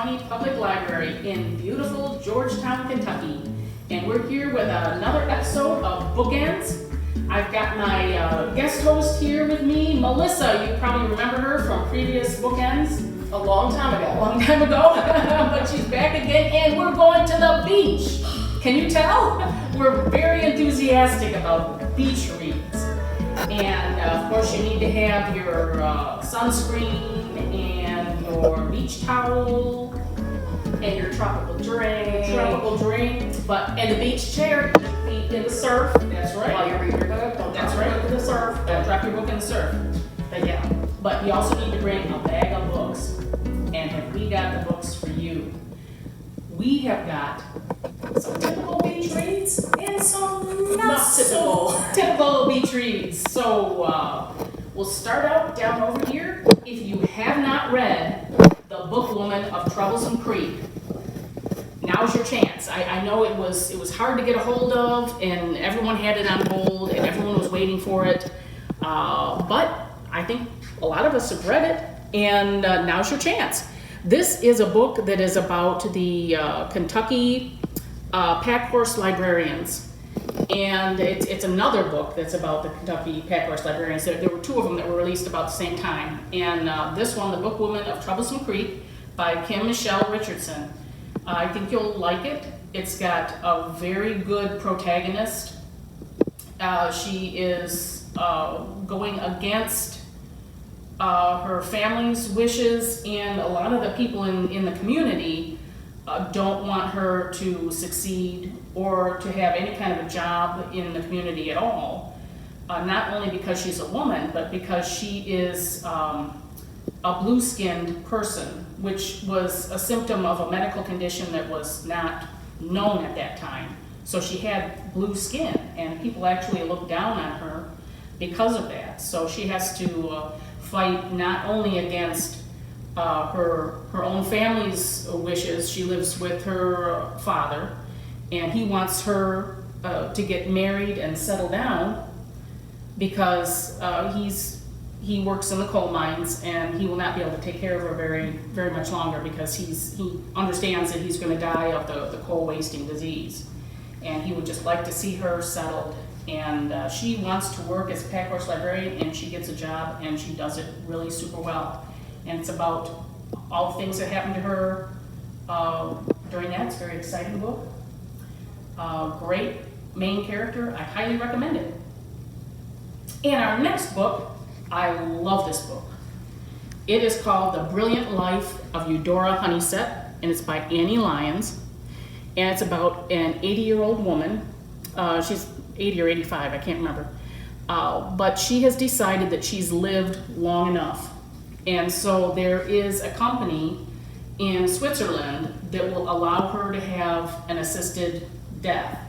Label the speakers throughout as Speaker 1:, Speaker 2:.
Speaker 1: County Public Library in beautiful Georgetown, Kentucky. And we're here with another episode of Bookends. I've got my guest host here with me, Melissa. You probably remember her from previous Bookends.
Speaker 2: A long time
Speaker 1: ago, but she's back again, and we're going to the beach. Can you tell? We're very enthusiastic about beach reads. And of course you need to have your sunscreen and your beach towel
Speaker 2: and your tropical drink.
Speaker 1: And the beach chair, feet in the surf. That's right.
Speaker 2: While you're reading your book, don't drop your book in the surf.
Speaker 1: Don't drop your book in the surf. But you also need to bring a bag of books. And have we got the books for you? We have got some typical beach reads and some not so typical beach reads. So we'll start out down over here. If you have not read The Bookwoman of Troublesome Creek, now's your chance. I know it was hard to get a hold of, and everyone had it on hold, and everyone was waiting for it. But I think a lot of us have read it, and now's your chance. This is a book that is about the Kentucky pack horse librarians, and it's another book that's about the Kentucky pack horse librarians. There were two of them that were released about the same time, and this one, The Bookwoman of Troublesome Creek by Kim Michelle Richardson. I think you'll like it. It's got a very good protagonist. She is going against her family's wishes, and a lot of the people in the community don't want her to succeed or to have any kind of a job in the community at all. Not only because she's a woman, but because she is a blue-skinned person, which was a symptom of a medical condition that was not known at that time. So she had blue skin, and people actually looked down on her because of that. So she has to fight not only against her own family's wishes. She lives with her father, and he wants her to get married and settle down because he works in the coal mines, and he will not be able to take care of her very, very much longer because he understands that he's going to die of the coal wasting disease. And he would just like to see her settled. And she wants to work as a pack horse librarian, and she gets a job, and she does it really super well. And it's about all the things that happened to her during that. It's a very exciting book. Great main character. I highly recommend it. And our next book, I love this book. It is called The Brilliant Life of Eudora Honeyset, and it's by Annie Lyons. And it's about an 80-year-old woman. She's 80 or 85, I can't remember. But she has decided that she's lived long enough. And so there is a company in Switzerland that will allow her to have an assisted death.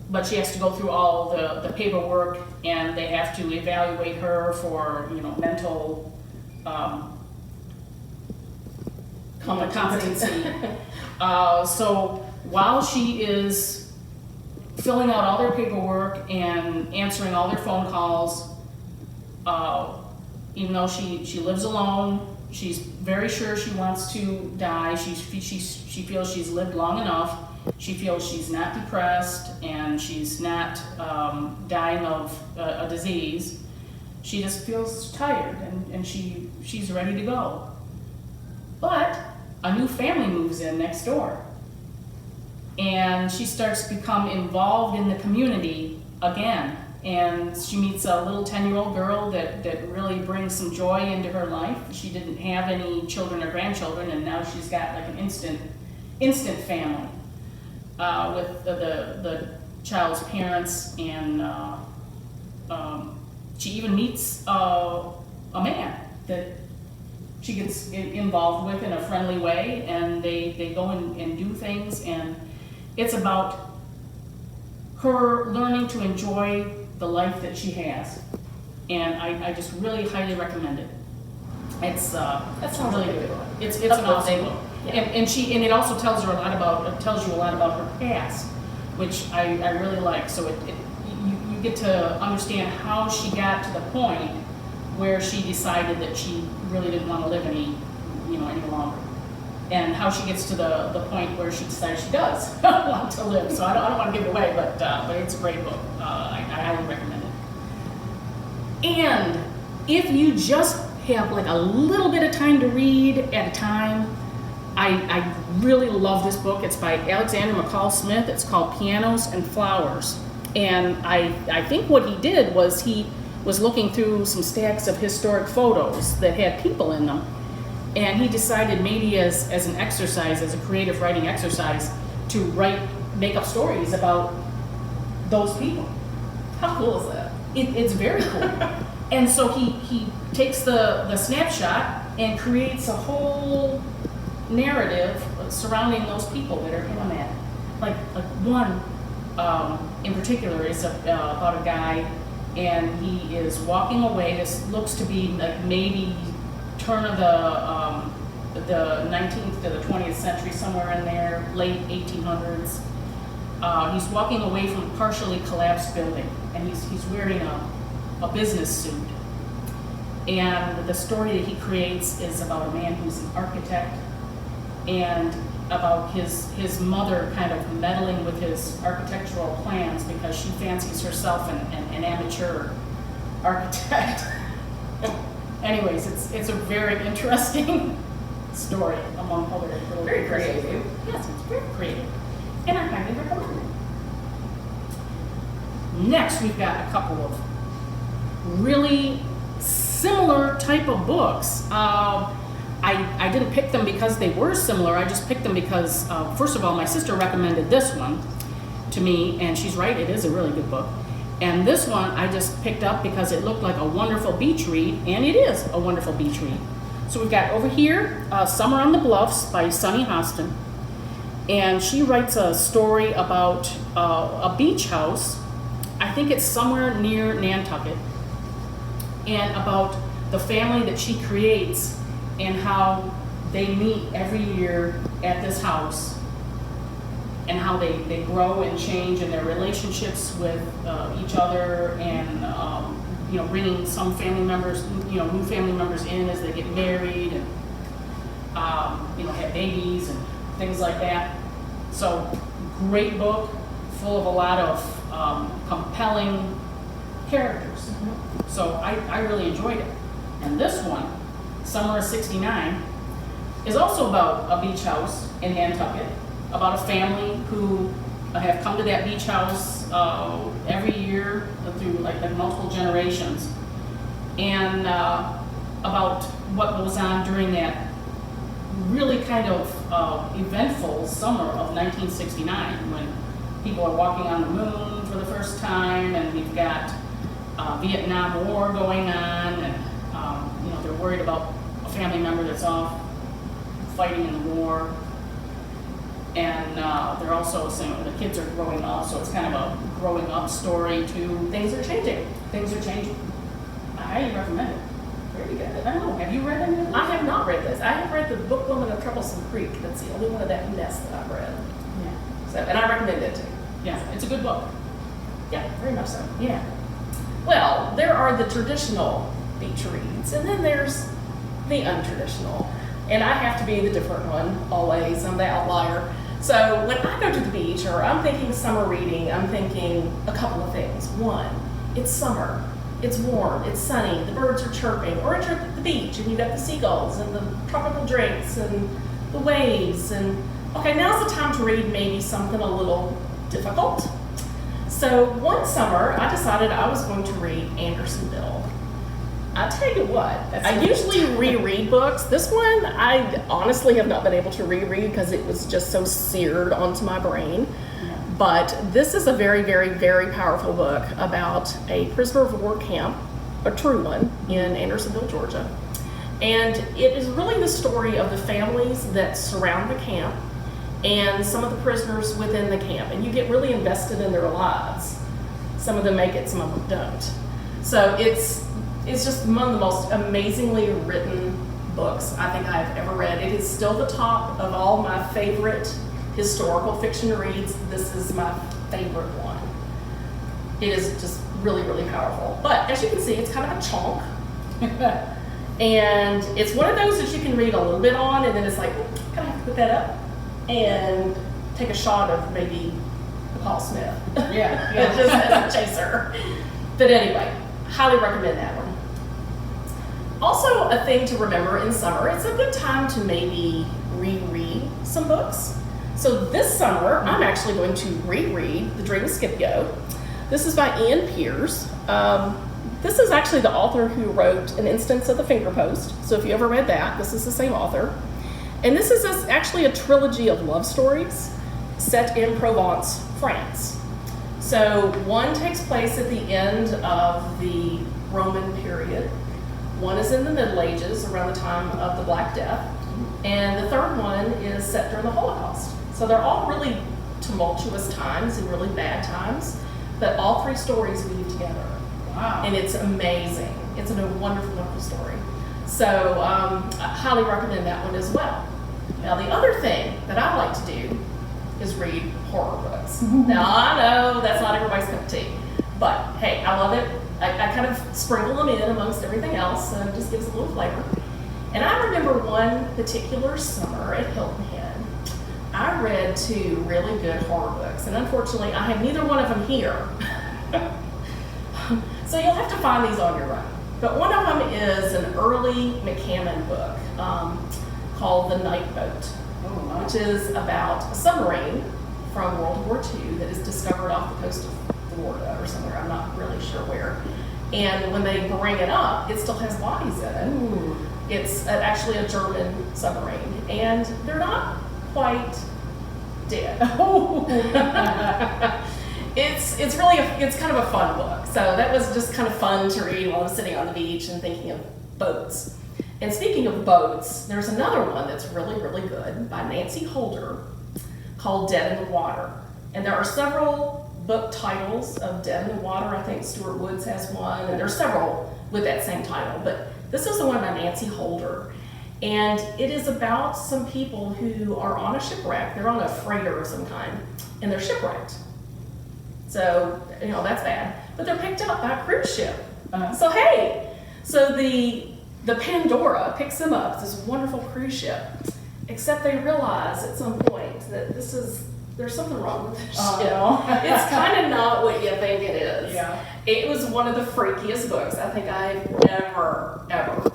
Speaker 1: But she has to go through all the paperwork, and they have to evaluate her for, mental competency. So while she is filling out all their paperwork and answering all their phone calls, even though she lives alone, she's very sure she wants to die. She feels she's lived long enough. She feels she's not depressed, and she's not dying of a disease. She just feels tired, and she's ready to go. But a new family moves in next door, and she starts to become involved in the community again. And she meets a little 10-year-old girl that really brings some joy into her life. She didn't have any children or grandchildren, and now she's got like an instant family with the child's parents, and she even meets a man that she gets involved with in a friendly way, and they go and do things, and it's about her learning to enjoy the life that she has. And I just really highly recommend it. That sounds really good. It's an awesome book. Yeah. And it also tells you a lot about her past, which I really like. So you get to understand how she got to the point where she decided that she really didn't want to live any longer. and how she gets to the point where she decides she does want to live. So I don't want to give it away, but it's a great book. I highly recommend it. And if you just have like a little bit of time to read at a time, I really love this book. It's by Alexander McCall Smith. It's called Pianos and Flowers. And I think what he did was he was looking through some stacks of historic photos that had people in them. And he decided maybe as an exercise, as a creative writing exercise, to make up stories about those people.
Speaker 2: How cool is that?
Speaker 1: It's very cool. And so he takes the snapshot and creates a whole narrative surrounding those people that are in that. Like one in particular is about a guy, and he is walking away. This looks to be like maybe turn of the 19th to the 20th century, somewhere in there, late 1800s. He's walking away from a partially collapsed building, and he's wearing a business suit. And the story that he creates is about a man who's an architect, and about his mother kind of meddling with his architectural plans because she fancies herself an amateur architect. Anyways, it's a very interesting story among other little.
Speaker 2: Very creative.
Speaker 1: Yes, it's very creative, and I highly recommend it. Next, we've got a couple of really similar type of books. I didn't pick them because they were similar. I just picked them because, first of all, my sister recommended this one to me, and she's right, it is a really good book. And this one I just picked up because it looked like a wonderful beach read, and it is a wonderful beach read. So we've got over here, Summer on the Bluffs by Sunny Hostin. And she writes a story about a beach house. I think it's somewhere near Nantucket. And about the family that she creates and how they meet every year at this house, and how they grow and change in their relationships with each other, and bringing some family members, new family members in as they get married, and have babies and things like that. So great book, full of a lot of compelling characters.
Speaker 2: Mm-hmm.
Speaker 1: So I really enjoyed it. And this one, Summer of '69, is also about a beach house in Nantucket, about a family who have come to that beach house every year through like multiple generations, and about what goes on during that really kind of eventful summer of 1969, when people are walking on the moon for the first time, and we've got Vietnam War going on, and they're worried about a family member that's off fighting in the war. And they're also saying the kids are growing up, so it's kind of a growing up story too.
Speaker 2: Things are changing.
Speaker 1: Things are changing. I highly recommend it.
Speaker 2: Very good.
Speaker 1: I don't know, have you read any of it?
Speaker 2: I have not read this. I have read the Book Woman of Troublesome Creek. That's the only one of that mess that I've read.
Speaker 1: Yeah.
Speaker 2: So, and I recommend it too.
Speaker 1: Yeah, it's a good book.
Speaker 2: Yeah, very much so.
Speaker 1: Yeah.
Speaker 2: Well, there are the traditional beach reads, and then there's the untraditional. And I have to be the different one, always. I'm the outlier. So when I go to the beach, or I'm thinking summer reading, I'm thinking a couple of things. One, it's summer. It's warm, it's sunny, the birds are chirping, or you're at the beach and you've got the seagulls and the tropical drinks and the waves, and okay, now's the time to read maybe something a little difficult. So one summer, I decided I was going to read Andersonville. I tell you what, I usually reread books. This one, I honestly have not been able to reread because it was just so seared onto my brain. But this is a very, very, very powerful book about a prisoner of war camp, a true one, in Andersonville, Georgia. And it is really the story of the families that surround the camp and some of the prisoners within the camp. And you get really invested in their lives. Some of them make it, some of them don't. So it's just one of the most amazingly written books I think I've ever read. It is still the top of all my favorite historical fiction reads. This is my favorite one. It is just really, really powerful. But as you can see, it's kind of a chunk. And it's one of those that you can read a little bit on, and then it's like, I have to put that up and take a shot of maybe Paul Smith.
Speaker 1: Yeah,
Speaker 2: Just as a chaser. But anyway, highly recommend that one. Also, a thing to remember in summer, it's a good time to maybe reread some books. So this summer, I'm actually going to reread The Dream of Scipio. This is by Ian Pierce. This is actually the author who wrote An Instance of the Finger Post. So if you ever read that, this is the same author. And this is actually a trilogy of love stories set in Provence, France. So one takes place at the end of the Roman period. One is in the Middle Ages, around the time of the Black Death. And the third one is set during the Holocaust. So they're all really tumultuous times and really bad times, but all three stories weave together.
Speaker 1: Wow.
Speaker 2: And it's amazing. It's a wonderful, wonderful story. So I highly recommend that one as well. Now the other thing that I like to do is read horror books. Now I know that's not everybody's cup of tea, but hey, I love it. I kind of sprinkle them in amongst everything else, so it just gives a little flavor. And I remember one particular summer at Hilton Head, I read 2 really good horror books, and unfortunately I have neither one of them here. So you'll have to find these on your own. But one of them is an early McCammon book called The Night Boat, which is about a submarine from World War II that is discovered off the coast of Florida or somewhere, I'm not really sure where. And when they bring it up, it still has bodies in it.
Speaker 1: Ooh.
Speaker 2: It's actually a German submarine, and they're not quite dead. It's really it's kind of a fun book. So that was just kind of fun to read while I was sitting on the beach and thinking of boats. And speaking of boats, there's another one that's really, really good by Nancy Holder called Dead in the Water. And there are several book titles of Dead in the Water. I think Stuart Woods has one, and there's several with that same title. But this is the one by Nancy Holder. And it is about some people who are on a shipwreck. They're on a freighter of some kind, and they're shipwrecked. So, that's bad. But they're picked up by a cruise ship. So hey, so the Pandora picks them up, this wonderful cruise ship, except they realize at some point that there's something wrong with this ship. It's kind of not what you think it is.
Speaker 1: Yeah.
Speaker 2: It was one of the freakiest books I think I've ever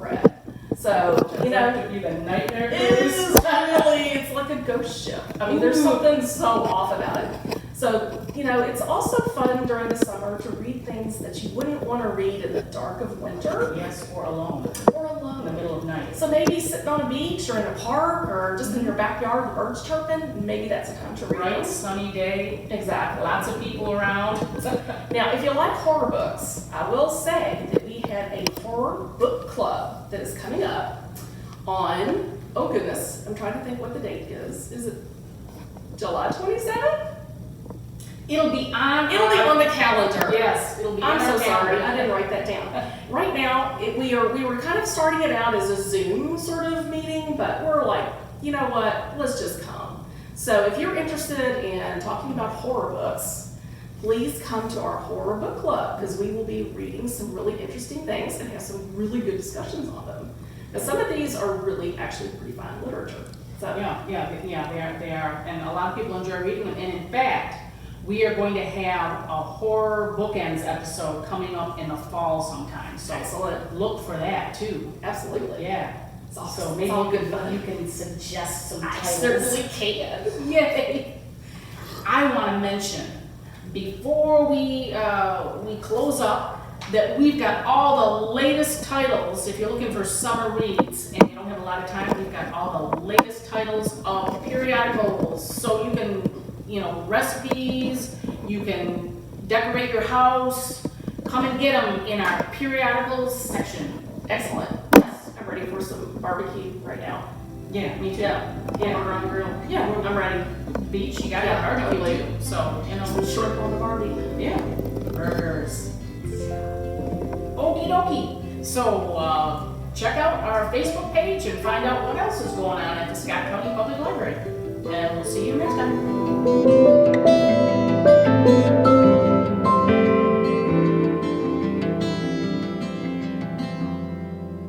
Speaker 2: read. So,
Speaker 1: Give you the nightmare cruise.
Speaker 2: It's like a ghost ship. I mean, there's something so off about it. So, it's also fun during the summer to read things that you wouldn't want to read in the dark of winter.
Speaker 1: Yes, or alone.
Speaker 2: Or alone.
Speaker 1: In the middle of night.
Speaker 2: So maybe sitting on a beach or in a park or just in your backyard, the birds chirping, maybe that's a time to read.
Speaker 1: Bright, sunny day.
Speaker 2: Exactly.
Speaker 1: Lots of people around.
Speaker 2: Now, if you like horror books, I will say that we have a horror book club that is coming up on, oh goodness, I'm trying to think what the date is. Is it July 27th?
Speaker 1: It'll be on
Speaker 2: the calendar.
Speaker 1: Yes, it'll be
Speaker 2: I'm
Speaker 1: on
Speaker 2: so
Speaker 1: our
Speaker 2: sorry,
Speaker 1: calendar.
Speaker 2: I didn't write that down. Right now, we were kind of starting it out as a Zoom sort of meeting, but we're like, you know what, let's just come. So if you're interested in talking about horror books, please come to our horror book club, because we will be reading some really interesting things and have some really good discussions on them. Now, some of these are really actually pretty fine literature. So
Speaker 1: Yeah, they are, and a lot of people enjoy reading them. And in fact, we are going to have a horror bookends episode coming up in the fall sometime. So
Speaker 2: excellent.
Speaker 1: Look for that too.
Speaker 2: Absolutely.
Speaker 1: Yeah.
Speaker 2: It's all,
Speaker 1: So
Speaker 2: it's
Speaker 1: maybe
Speaker 2: all good fun.
Speaker 1: you can suggest some
Speaker 2: I
Speaker 1: titles.
Speaker 2: certainly can.
Speaker 1: Yay! I want to mention before we close up that we've got all the latest titles. If you're looking for summer reads and you don't have a lot of time, we've got all the latest titles of periodicals. So you can, recipes. You can decorate your house. Come and get them in our periodicals section.
Speaker 2: Excellent. Yes, I'm ready for some barbecue right now.
Speaker 1: Yeah, me too.
Speaker 2: Yeah.
Speaker 1: Hamburger on the grill.
Speaker 2: Yeah, I'm ready.
Speaker 1: Beach, you got
Speaker 2: Yeah,
Speaker 1: barbecue
Speaker 2: totally.
Speaker 1: too. So,
Speaker 2: Some shrimp on the barbie.
Speaker 1: yeah. Burgers. Okie dokie. So, check out our Facebook page and find out what else is going on at the Scott County Public Library. And we'll see you next time.